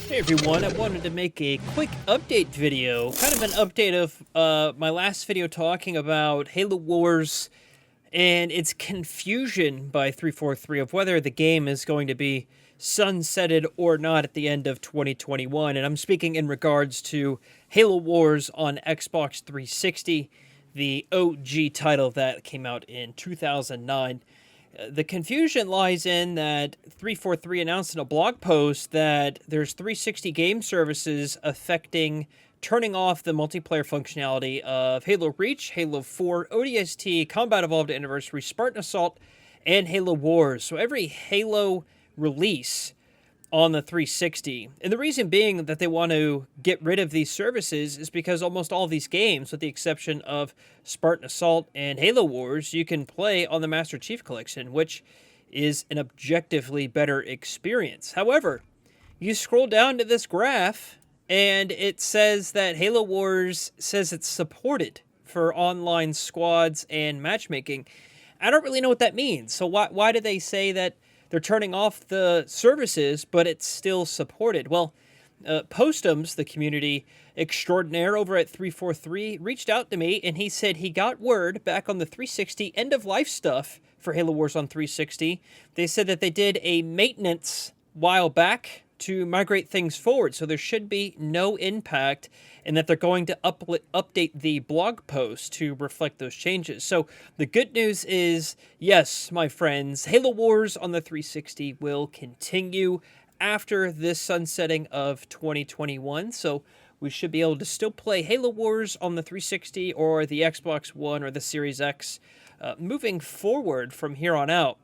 Hey everyone, I wanted to make a quick update video, kind of an update of my last video talking about Halo Wars and its confusion by 343 of whether the game is going to be sunsetted or not at the end of 2021. And I'm speaking in regards to Halo Wars on Xbox 360, the OG title that came out in 2009. The confusion lies in that 343 announced in a blog post that there's 360 game services affecting turning off the multiplayer functionality of Halo Reach, Halo 4, ODST, Combat Evolved Anniversary, Spartan Assault, and Halo Wars. So every Halo release on the 360. And the reason being that they want to get rid of these services is because almost all of these games, with the exception of Spartan Assault and Halo Wars, you can play on the Master Chief Collection, which is an objectively better experience. However, you scroll down to this graph and it says that Halo Wars says it's supported for online squads and matchmaking. I don't really know what that means. So why do they say that they're turning off the services, but it's still supported? Well, Postums, the community extraordinaire over at 343, reached out to me, and he said he got word back on the 360 end-of-life stuff for Halo Wars on 360. They said that they did a maintenance while back to migrate things forward, so there should be no impact, and that they're going to update the blog post to reflect those changes. So the good news is, yes, my friends, Halo Wars on the 360 will continue after this sunsetting of 2021, so we should be able to still play Halo Wars on the 360 or the Xbox One or the Series X moving forward from here on out.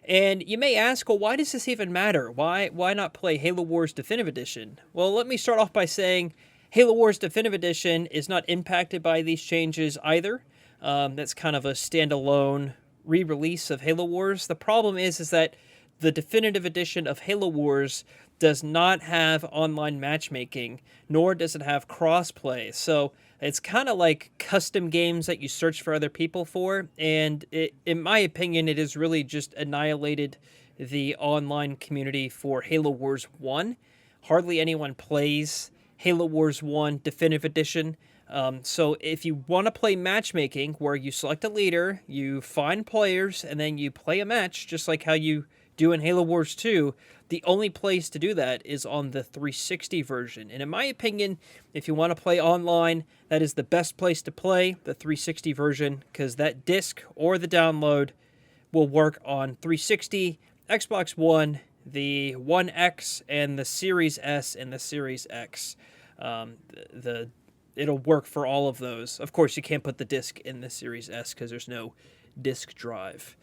And you may ask, well, why does this even matter? Why not play Halo Wars Definitive Edition? Well, let me start off by saying Halo Wars Definitive Edition is not impacted by these changes either. That's kind of a standalone re-release of Halo Wars. The problem is that the Definitive Edition of Halo Wars does not have online matchmaking, nor does it have crossplay. So it's kind of like custom games that you search for other people for, and in my opinion, it has really just annihilated the online community for Halo Wars 1. Hardly anyone plays Halo Wars 1 Definitive Edition. So if you want to play matchmaking, where you select a leader, you find players, and then you play a match, just like how you do in Halo Wars 2, the only place to do that is on the 360 version. And in my opinion, if you want to play online, that is the best place to play, the 360 version, because that disc or the download will work on 360, Xbox One, the One X, and the Series S and the Series X. It'll work for all of those. Of course, you can't put the disc in the Series S because there's no disc drive.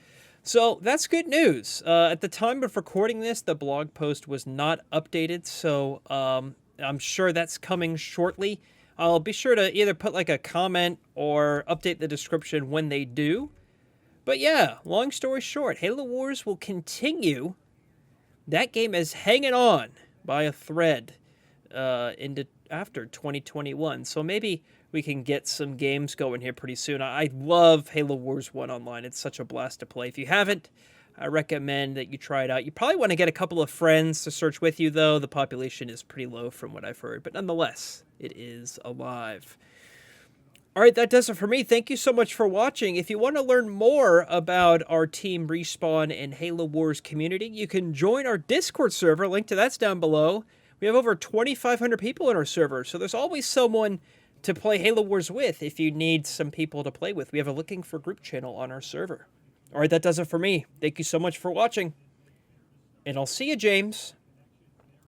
So that's good news. At the time of recording this, the blog post was not updated, so I'm sure that's coming shortly. I'll be sure to either put like a comment or update the description when they do. But yeah, long story short, Halo Wars will continue. That game is hanging on by a thread into after 2021. So maybe we can get some games going here pretty soon. I love Halo Wars 1 online. It's such a blast to play. If you haven't, I recommend that you try it out. You probably want to get a couple of friends to search with you, though. The population is pretty low from what I've heard. But nonetheless, it is alive. All right, that does it for me. Thank you so much for watching. If you want to learn more about our Team Respawn and Halo Wars community, you can join our Discord server. Link to that's down below. We have over 2,500 people in our server, so there's always someone to play Halo Wars with if you need some people to play with. We have a Looking for Group channel on our server. All right, that does it for me. Thank you so much for watching, and I'll see you, James.